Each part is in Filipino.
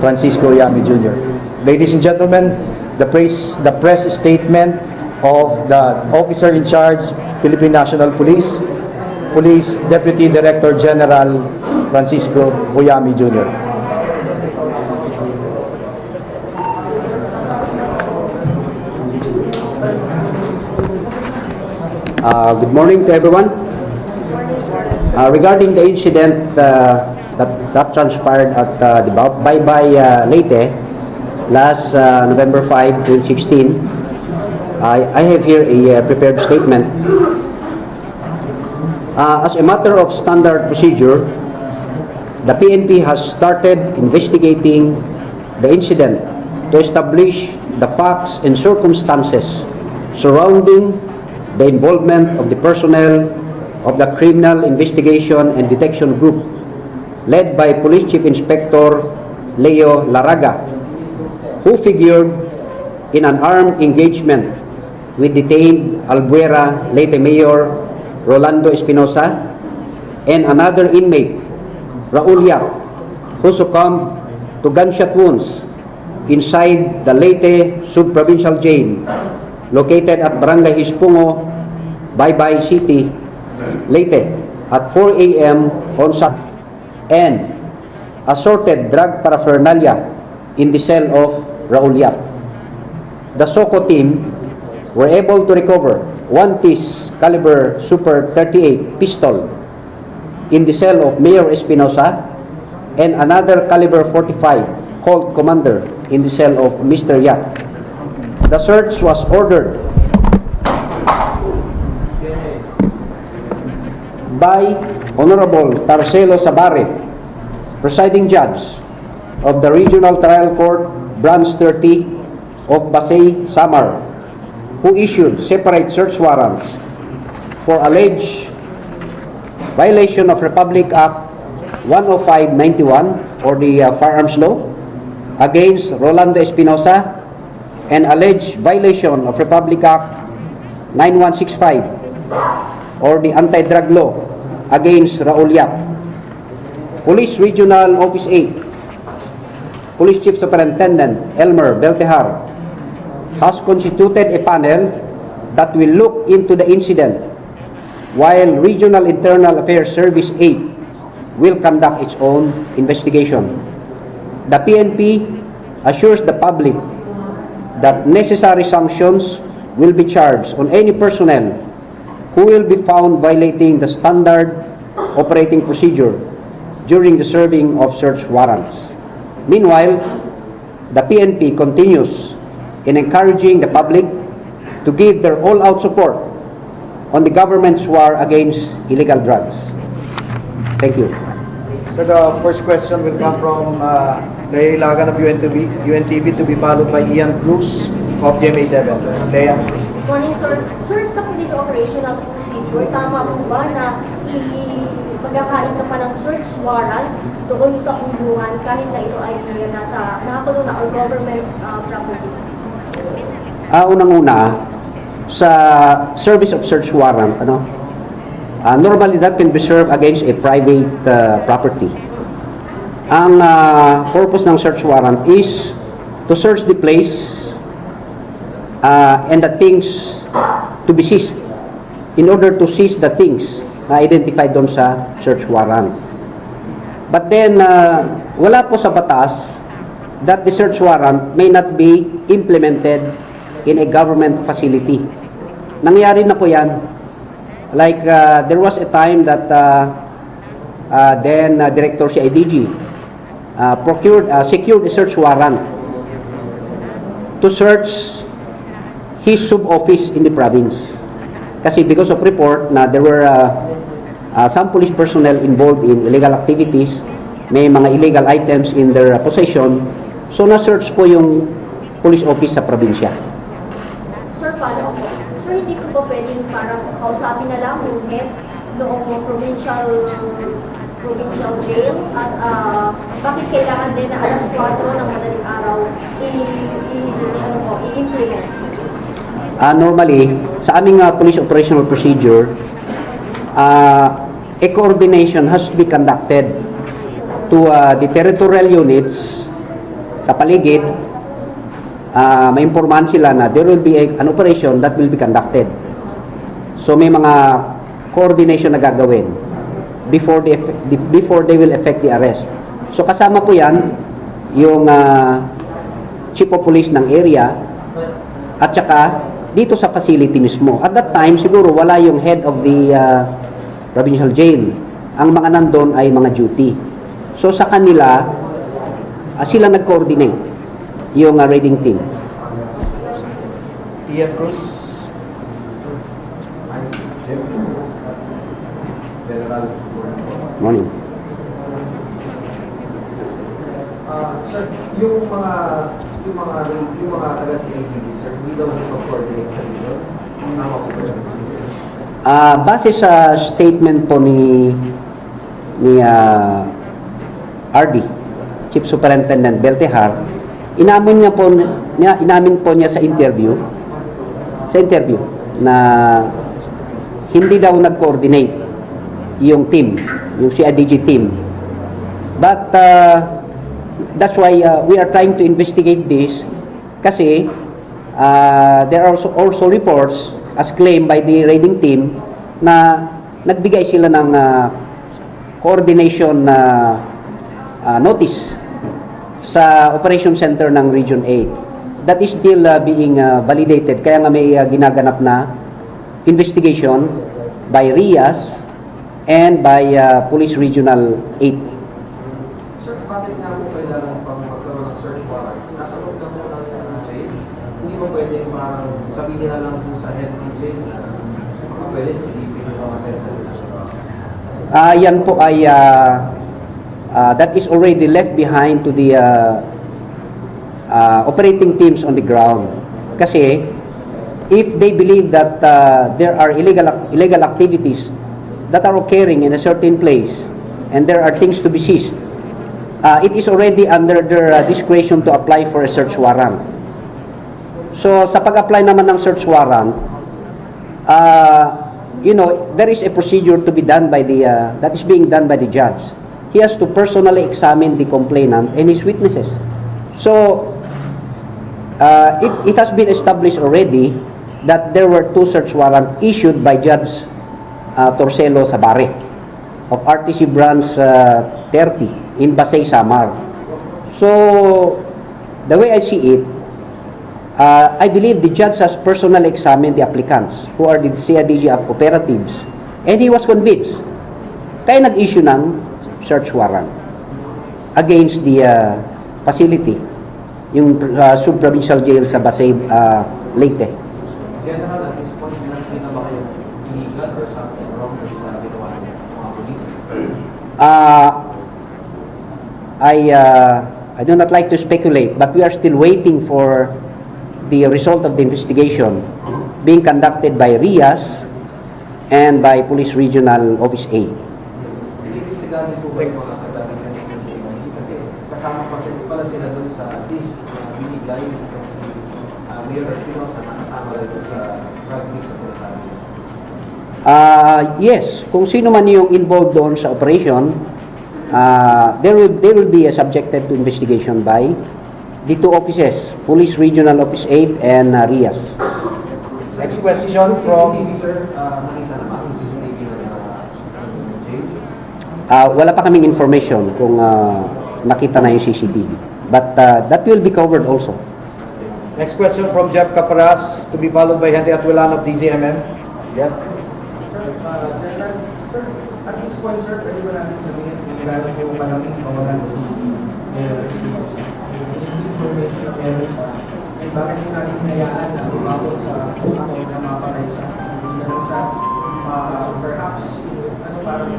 Francisco Yami Jr. Ladies and gentlemen, the press statement of the officer in charge, Philippine National Police, Police Deputy Director General Francisco Yami Jr. Good morning to everyone. Regarding the incident that transpired at the Baybay Leyte last November 5, 2016, I have here a prepared statement. As a matter of standard procedure, the PNP has started investigating the incident to establish the facts and circumstances surrounding the involvement of the personnel of the Criminal Investigation and Detection Group led by Police Chief Inspector Leo Laraga, who figured in an armed engagement with detained Albuera Leyte Mayor Rolando Espinosa and another inmate, Raul Yap, who succumbed to gunshot wounds inside the Leyte Sub-Provincial Jail located at Barangay Ispungo, Baybay City, Leyte at 4 a.m. on Saturday, and assorted drug paraphernalia in the cell of Raul Yap. The SOCO team were able to recover 1-piece caliber Super 38 pistol in the cell of Mayor Espinosa and another caliber 45 Colt Commander in the cell of Mr. Yap. The search was ordered by Honorable Tarcelo Sabare, presiding judge of the Regional Trial Court, Branch 30 of Pasay, Samar, who issued separate search warrants for alleged violation of Republic Act 10591 or the firearms law against Rolando Espinosa and alleged violation of Republic Act 9165 or the anti-drug law against Raul Yap. Police Regional Office 8, Police Chief Superintendent Elmer Beltehar has constituted a panel that will look into the incident, while Regional Internal Affairs Service 8 will conduct its own investigation. The PNP assures the public that necessary sanctions will be charged on any personnel who will be found violating the standard operating procedure during the serving of search warrants. Meanwhile, the PNP continues in encouraging the public to give their all-out support on the government's war against illegal drugs. Thank you. So the first question will come from Lea Ilagan of UNTV, to be followed by Ian Cruz of GMA7. Lea. Morning, sir. Sir, sa police operational procedure, tama po ba na magkakain ka pa ng search warrant doon sa kulungan kahit na ito ay nakakulong na or government property? Unang-una, sa service of search warrant, normally that can be served against a private property. Ang purpose ng search warrant is to search the place and the things to be seized in order to seize the things na identified doon sa search warrant. But then, wala po sa batas that the search warrant may not be implemented in a government facility. Nangyari na po yan. Like, there was a time that then Director CIDG secured a search warrant to search his sub-office in the province. Kasi because of report na there were some police personnel involved in illegal activities, may mga illegal items in their possession, so na-search po yung police office sa probinsya. Sir, follow po. Sir, hindi ko po pwedeng parang kausapin na lang yung head noong provincial jail at bakit kailangan din na alas 4 ng madaling araw i-implement? Normally, sa aming police operational procedure, a coordination has to be conducted to the territorial units sa paligid, maimpormahan sila na there will be an operation that will be conducted. So may mga coordination na gagawin before they will effect the arrest. So kasama po yan yung chief of police ng area at saka dito sa facility mismo. At that time, siguro wala yung head of the provincial jail. Ang mga nandun ay mga duty. So sa kanila, sila nag-coordinate yung raiding team. Ian Cruz. Morning. Sir, yung mga taga-CAPD, sir, hindi daw nag-coordinate sa dito. Tama po ba? Base sa statement po ni RD, Chief Superintendent Beltehar, inamin po niya sa interview na hindi daw nag-coordinate yung team, yung CIDG team. But that's why we are trying to investigate this kasi there are also reports as claimed by the raiding team na nagbigay sila ng coordination notice sa operation center ng Region 8. That is still being validated. Kaya nga may ginaganap na investigation by RIAS and by Police Regional 8. Sir, bakit nga po kailangan pang magkaroon ng search warrant? Nasa loob na po lang siya ng jail. Hindi mo pwedeng parang sabihin na lang po sa head ng jail na pwede silipin yung mga center. Yan po ay that is already left behind to the operating teams on the ground. Kasi if they believe that there are illegal activities that are occurring in a certain place and there are things to be seized, it is already under their discretion to apply for a search warrant. So sa pag-apply naman ng search warrant, there is a procedure to be done by that is being done by the judge. He has to personally examine the complainant and his witnesses. So it has been established already that there were 2 search warrants issued by Judge Torcelo Sabare of RTC Branch 30 in Pasay, Samar. So the way I see it, I believe the judge has personally examined the applicants who are the CIDG operatives and he was convinced. Kaya nag-issue ng search warrant against the facility, yung sub-provincial jail sa Pasay, Leyte. General, at this point, na ba kayo illegal or something wrong sa ginawa ng mga police? I do not like to speculate, but we are still waiting for the result of the investigation being conducted by RIAS and by Police Regional Office A. Ibisiganin po ba yung mga kadalingan ng agency? Kasi kasama pa sila doon sa list na binigay si Mayor ESPINOSA na kasama rin sa drug list sa Pulasabi. Yes, kung sino man yung involved doon sa operation, they will be subjected to investigation by the 2 offices, Police Regional Office 8 and RIAS. Next question from... CCTV, sir, nakita naman yung CCTV na jail? Wala pa kaming information kung nakita na yung CCTV. But that will be covered also. Next question from Jeff Caparas, to be followed by Henry Atuelan of DZMM. Jeff? General, sir, at this point, sir, pwede ba natin sabihin kung gano'n po malaking kawalan si Mayor ESPINOSA? Information na meron siya, ay bakit mo natin hinayaan na lumabot sa ako na mapatay siya? Hindi na siya, perhaps, parang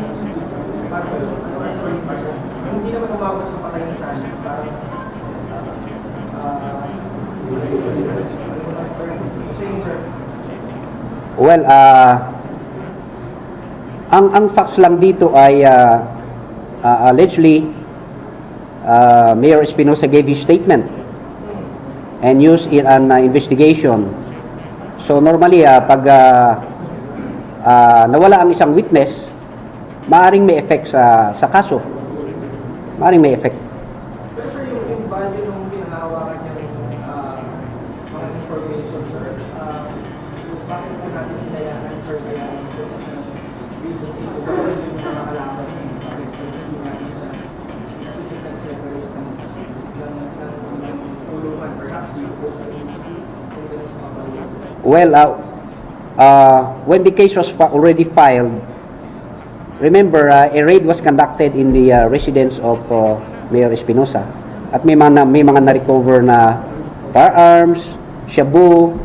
hindi naman umabot sa patay na siya, parang well, ang facts lang dito ay allegedly Mayor Espinosa gave his statement and used in an investigation. So normally pag nawala ang isang witness, maaring may effect sa kaso. Maaring may effect. Pero sir, yung value nung hinahawakan niyang mga information, sir. Bakit po natin hinayahan, sir, kaya dito sa yung mga kalaban niya, bakit po hindi natin sa isip nag-separate ng tulungan, perhaps yung post kung ganun sa kapaluan? Well, when the case was already filed, remember, a raid was conducted in the residence of Mayor Espinosa. At may mga na-recover na firearms, shabu,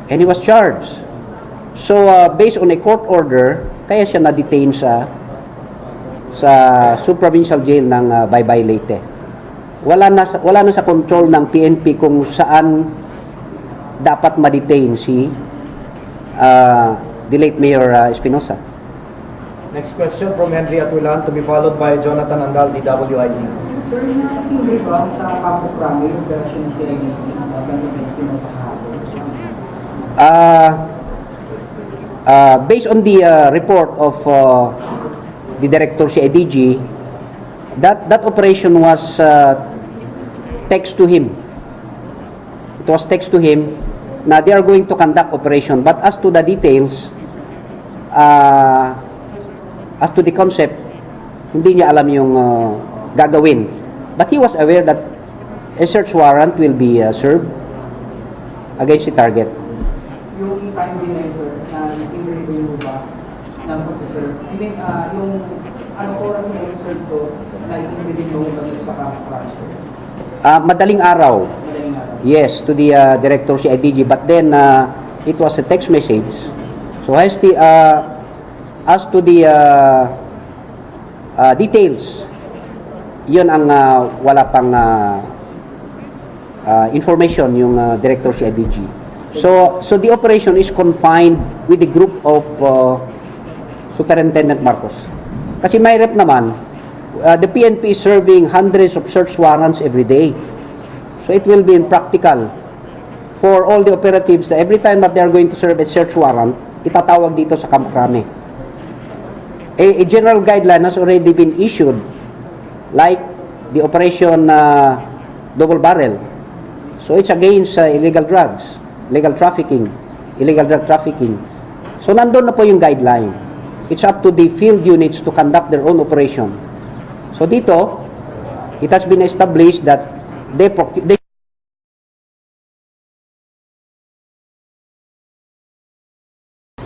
and he was charged. So, based on a court order, kaya siya na-detain sa sub-provincial jail ng Baybay Leyte. Wala na sa control ng PNP kung saan dapat ma-detain si the late Mayor Espinosa. Next question from Henry Atulan, to be followed by Jonathan Andal, DWIZ. Sir, natingin ba sa PAGKAMATAY yung operasyon ng CID ng Espinosa kahapon? Based on the report of the director CIDG, that operation was text to him. It was text to him na they are going to conduct operation, but as to the details, as to the concept, hindi niya alam yung gagawin. But he was aware that a search warrant will be served against the target. Yung time din na yun, sir, na nag-interview mo ba ng officer? I mean, yung anong oras na yung sir ko na i-interview mo ba sa kampanya, sir? Madaling araw. Madaling araw. Yes, to the director CIDG, but then it was a text message. So as to the details, yun ang wala pang information yung director CIDG. So the operation is confined with the group of Superintendent Marcos. Kasi may rep naman, the PNP is serving hundreds of search warrants every day. So it will be impractical for all the operatives. Every time that they are going to serve a search warrant, itatawag dito sa Camp Crame. A general guideline has already been issued, like the operation double barrel. So it's against illegal drugs, illegal trafficking, illegal drug trafficking. So nandun na po yung guideline. It's up to the field units to conduct their own operation. So dito, it has been established that they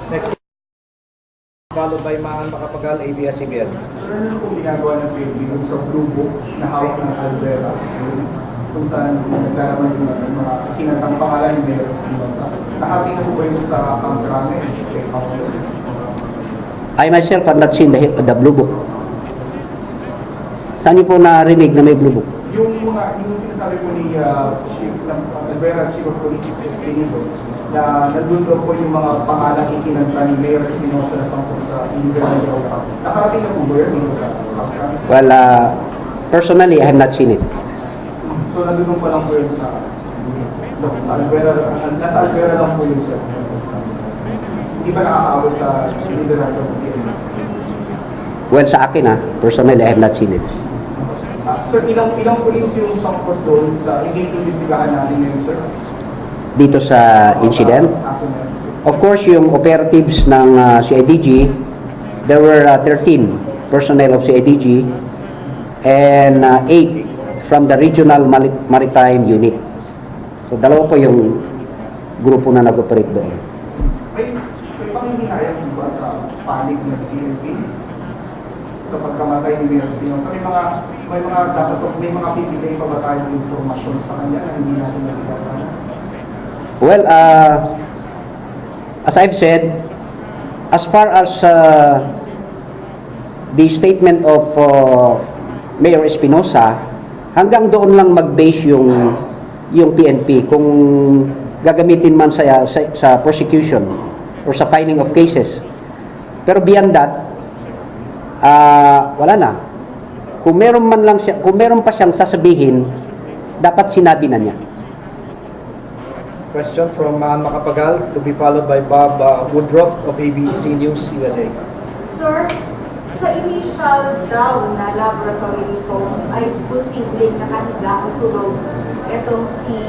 Next, followed by Maan Makapagal, ABS-CBN. Sir, ano kung ginagawa ng PNP sa blue book na hawak ng ALBUERA, kung saan naglalaman yung mga kinatang pangalan ng Mayor Espinosa? Nakati na po ba yun sa Kamkrame? I myself have not seen the blue book. Saan niyo po narinig na may blue book? Yung sinasabi po ni Chief ng ALBUERA, Chief of Police Espinosa, na nandun daw po yung mga pangalan ikinanta ni Mayor Espinosa na sangkot sa illegal na gawin. Nakarating na po ba yun sa Kamkrame? Well, personally, I have not seen it. So nandun pa lang po yun sa ALBUERA, nasa ALBUERA lang po yun sir. Hindi ba nakakaabot sa liderazyo ng PNP? Well, sa akin personally, I have not seen it. Sir, ilang police yung sangkot doon sa iniimbestigahan natin ngayon, sir? Dito sa incident, of course, yung operatives ng CIDG, there were 13 personnel of CIDG and 8 from the Regional Maritime Unit. So, dalawa po yung grupo na nag-operate doon. May panghihinayang ba sa panig ng PNP sa pagkamatay ni Mayor Espinosa? May mga pipigay pa ba tayong informasyon sa kanya na hindi natin nabigasan? Well, as I've said, as far as the statement of Mayor Espinosa, hanggang doon lang mag-base yung PNP kung gagamitin man sa prosecution or sa filing of cases. Pero beyond that, wala na. Kung meron pa siyang sasabihin, dapat sinabi na niya. Question from Maan Makapagal, to be followed by Bob Woodruff of ABC News USA. Sir, Sa initial daw na laboratory results ay posibleng nakahiga o tulog itong si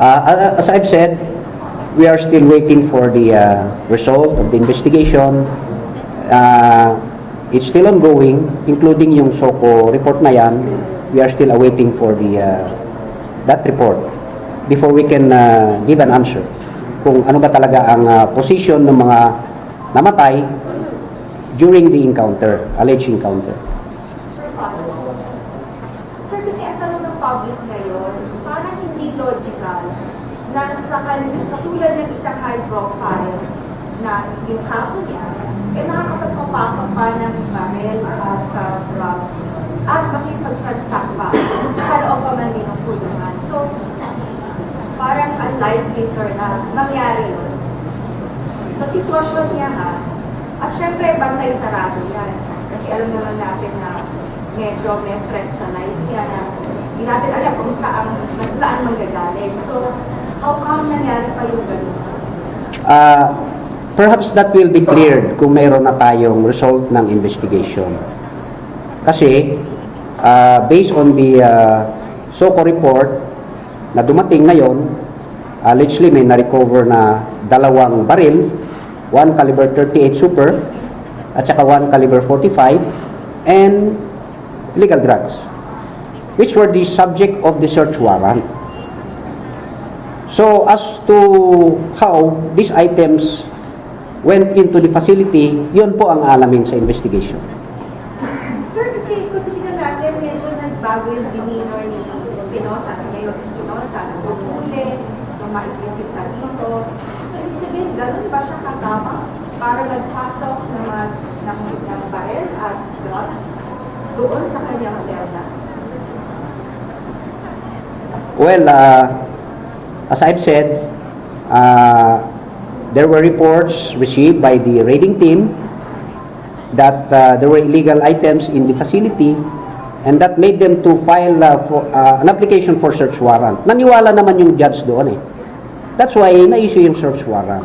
As I've said, we are still waiting for the result of the investigation. It's still ongoing, including yung SOCO report na yan. We are still awaiting for the that report before we can give an answer kung ano ba talaga ang position ng mga namatay during the encounter, alleged encounter. Sir, kasi ang tanong ng public ngayon, parang hindi logical na sa tulad ng isang high profile na yung kaso niya, nakakapagpapasok pa ng barrel at drugs at makipag-transact pa sa loob pa man din ng kulungan. So, parang unlikely, sir, na mangyari yun. Sa sitwasyon niya at syempre, bantay sarado yan. Kasi alam naman natin na medyo may threat sa life niya na hindi natin alam kung saan manggagaling. So, how come nangyari pa yung ganun, sir? Perhaps that will be cleared kung mayroon na tayong result ng investigation. Kasi, based on the SOCO report na dumating ngayon, allegedly may na-recover na 2 baril, 1 caliber 38 super, at saka 1 caliber 45, and illegal drugs, which were the subject of the search warrant. So, as to how these items went into the facility, yun po ang alamin sa investigation. Sir, kasi kung tingnan natin, medyo nagbago yung demeanor ni Espinosa, ngayon Espinosa, nung huli, nung maibisita dito. So, ibig sabihin, ganun ba siya kasama para magpasok ng baril at drugs doon sa kanyang selda? Well, as I've said, there were reports received by the raiding team that there were illegal items in the facility, and that made them to file an application for search warrant. Naniwala naman yung judge doon eh. That's why na-issue yung search warrant.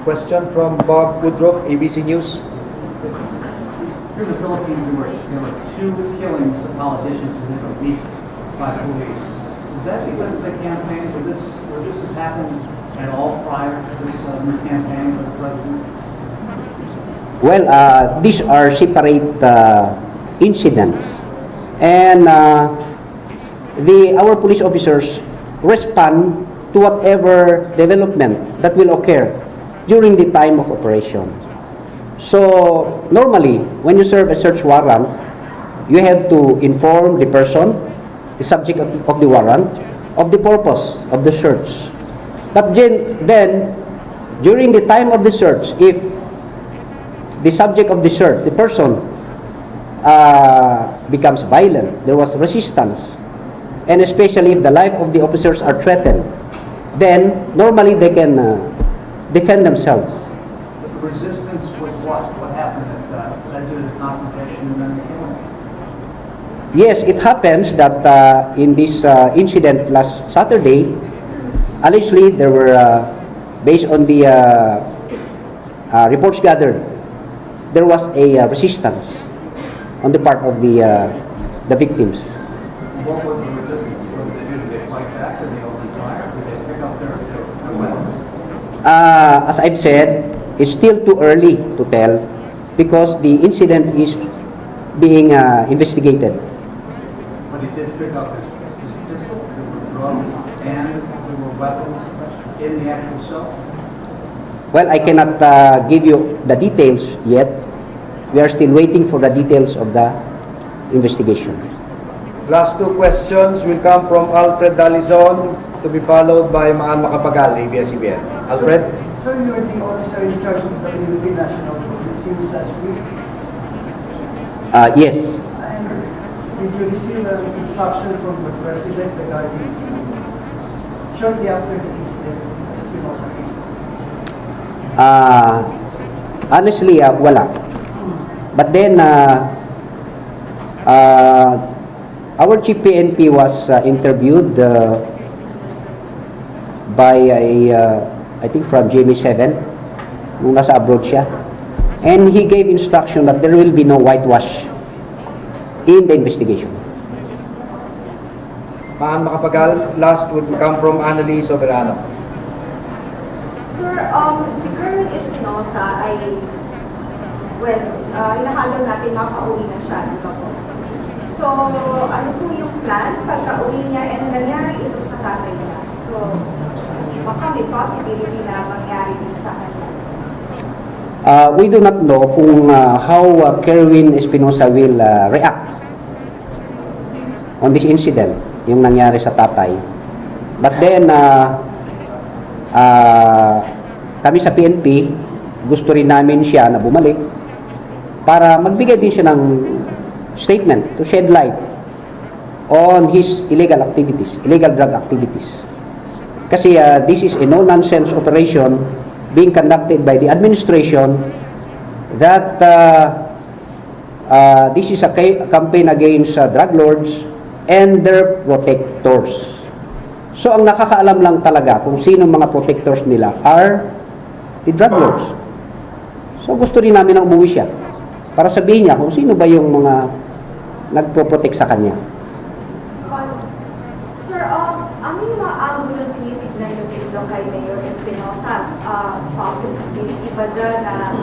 Question from Bob Woodruff, ABC News. Here in the Philippines, there were 2 killings of politicians within a week by police. Is that because of the campaign? Would this have happened at all prior to this new campaign for the president? Well, these are separate incidents, and our police officers respond to whatever development that will occur during the time of operation. So, normally, when you serve a search warrant, you have to inform the person, the subject of the warrant, of the purpose of the search. But then, during the time of the search, if the subject of the search, the person, becomes violent, there was resistance, and especially if the life of the officers are threatened, then normally they can defend themselves. But the resistance was what? What happened that led to the confrontation and then the killing? Yes, it happens that in this incident last Saturday, allegedly there were, based on the reports gathered, there was a resistance on the part of the victims. What was the resistance? What did they do? Did they fight back? Did they open fire? Did they pick up their weapons? As I've said, it's still too early to tell because the incident is being investigated. But he did pick up his pistol, there were drugs, and there were weapons in the actual cell? Well, I cannot give you the details yet. We are still waiting for the details of the investigation. Last 2 questions will come from Alfred Dalizon, to be followed by Maan Macapagal, ABS-CBN. Alfred? Sir, you are the officer in charge of the Philippine National Police since last week. Yes. And did you receive an instruction from the President regarding shortly after the incident, Espinosa case? Honestly, wala. But then, our chief PNP was interviewed by a I think from GMA7, nung nasa abroad siya. And he gave instruction that there will be no whitewash in the investigation. Maan Makapagal, last would come from Annalise Soberano. Sir, si Colonel Espinosa ay, well, inahagal natin makauwi na siya, di ba po? So, ano po yung plan pagka-uwi niya and nangyari ito sa tatay niya? So, baka may possibility na mangyari din sa kanya. We do not know kung how Kerwin Espinosa will react on this incident, yung nangyari sa tatay. But then, kami sa PNP, gusto rin namin siya na bumalik para magbigay din siya ng statement to shed light on his illegal activities, illegal drug activities. Kasi this is a no-nonsense operation being conducted by the administration that this is a campaign against drug lords and their protectors. So ang nakakaalam lang talaga kung sino mga protectors nila are the drug lords. So gusto rin namin na umuwi siya para sabihin niya kung sino ba yung mga nagpo-protect sa kanya. Sir, ano yung mga angulo ng tinitignan nyo dito kay Mayor Espinosa? Possibility ba dyan na,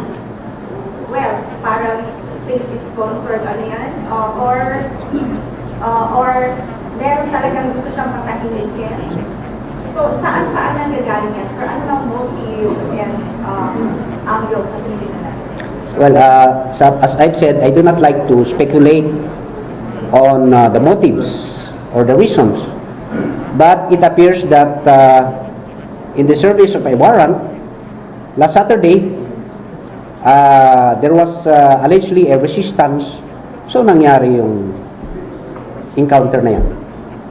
well, parang state-sponsored ano yan? Or meron talagang gusto siyang patahimikin? So, saan ang gagaling yan? Sir, ano ang motive and angle sa tinitignan natin? Well, as I've said, I do not like to speculate on the motives or the reasons. But it appears that in the service of a warrant, last Saturday, there was allegedly a resistance. So, nangyari yung encounter na yan.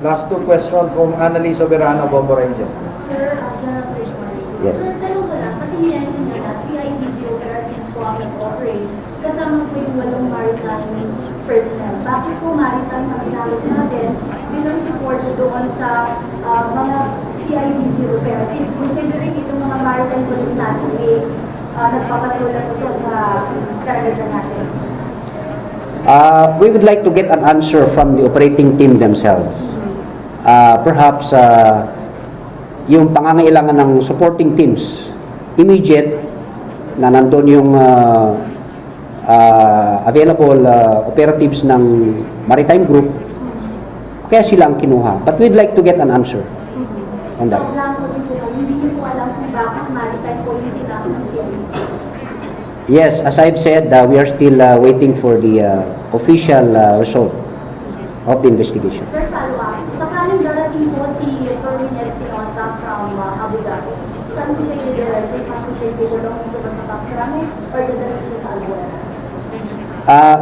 Last two question from Annalise Soberano, Bombo Ranger. Sir, General Secretary. Yes. Sir, tanong ko lang, kasi nilensin nyo na CIDG operatives po ang nag-operate, kasama po yung 8 maritime personnel. Bakit po maritime sa ginamit natin bilang support doon sa mga CIDG operatives? Considering itong mga maritime police natin nagpapatulad po sa karagatan natin. We would like to get an answer from the operating team themselves. Perhaps yung pangangailangan ng supporting teams, immediate, na nandun yung available operatives ng maritime group, kaya sila ang kinuha. But we'd like to get an answer on that. So, blanco din po, hindi nyo po alam kung bakit maritime po yung tinapos ng CIDG. Yes, as I've said, we are still waiting for the official result of the investigation. Sir, follow-up. Sakaling darating po si Kerwin Espinosa from ALBUERA, saan po siya i-diretso? Saan po siya i-tulong dito ba sa PAGKAMATAY or diretso sa ALBUERA?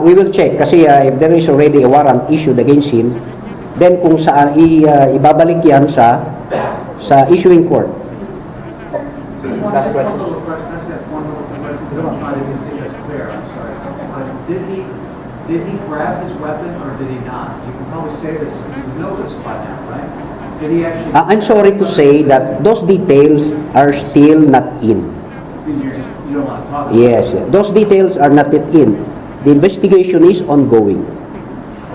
We will check kasi if there is already a warrant issued against him, then kung saan ibabalik yan sa issuing court. Last question. I'm trying to just get this clear, I'm sorry. Did he grab his weapon or did he not? You can probably say this, you know this by now, right? Did he actually... I'm sorry to say that those details are still not in. You don't want to talk about Yes, those details are not yet in. The investigation is ongoing.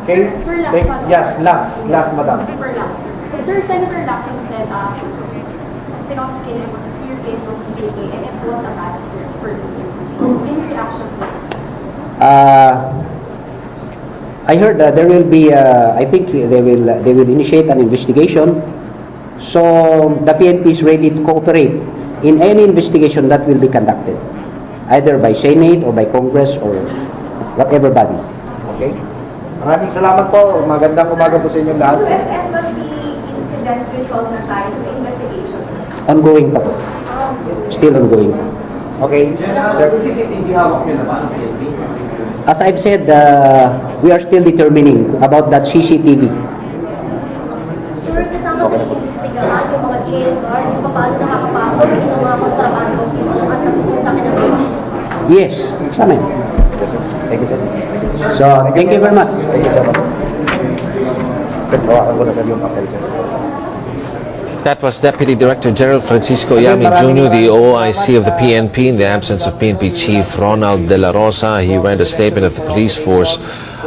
Okay? Sir, last one. Yes, last, madam. Super last. Sir, Senator Lasing said Espinosa's killing was a clear case of PJK and it was a bad spirit for the PNP. Any reaction to that? I heard that there will be, I think they will initiate an investigation. So the PNP is ready to cooperate in any investigation that will be conducted, either by Senate or by Congress or whatever body. Okay? Maraming salamat po. Magandang umaga po sa inyong lahat. US Embassy incident result na tayo sa investigation. Ongoing pa po. Still ongoing. Okay? General, Sir? CCTV hawak yun naman ng PNP. As I've said, we are still determining about that CCTV. Sir, kasama sa investigahan yung mga jail guards, paano nakakapasok yung mga kontrabando at nagsupunta ka ng baby? Yes, sama yun. Yes, sir. Thank you, sir. So, thank you very much. Thank you so much. Sir, hawakan ko na sa yung papel, sir. That was Deputy Director General Francisco Yami Jr., the OIC of the PNP, in the absence of PNP Chief Ronald De La Rosa. He read a statement of the police force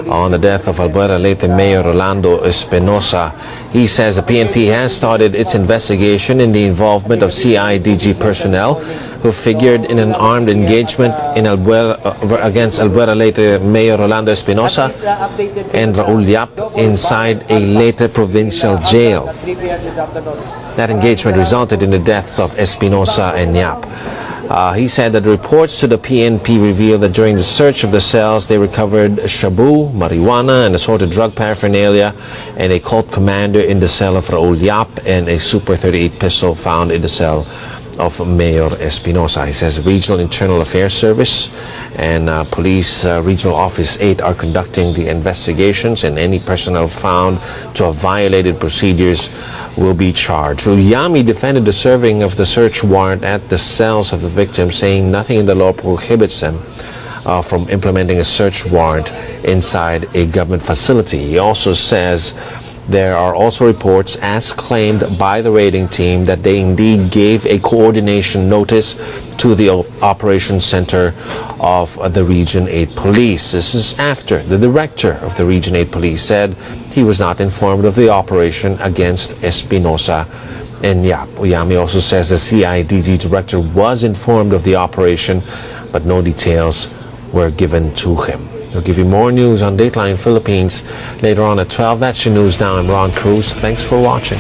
on the death of Albuera Leyte Mayor Rolando Espinosa. He says the PNP has started its investigation in the involvement of CIDG personnel who figured in an armed engagement in against Albuera Leyte Mayor Rolando Espinosa and Raul Yap inside a Leyte provincial jail. That engagement resulted in the deaths of Espinosa and Yap. He said that reports to the PNP revealed that during the search of the cells, they recovered shabu, marijuana, and assorted drug paraphernalia, and a cult commander in the cell of Raul Yap, and a Super 38 pistol found in the cell of Mayor Espinosa. He says the Regional Internal Affairs Service and Police Regional Office 8 are conducting the investigations, and any personnel found to have violated procedures will be charged. Yami defended the serving of the search warrant at the cells of the victims, saying nothing in the law prohibits them from implementing a search warrant inside a government facility. He also says there are also reports, as claimed by the raiding team, that they indeed gave a coordination notice to the Operations Center of the Region 8 Police. This is after the director of the Region 8 Police said he was not informed of the operation against Espinosa and Yap. Yami also says the CIDG director was informed of the operation, but no details were given to him. We'll give you more news on Dateline Philippines later on at 12. That's your news now. I'm Ron Cruz. Thanks for watching.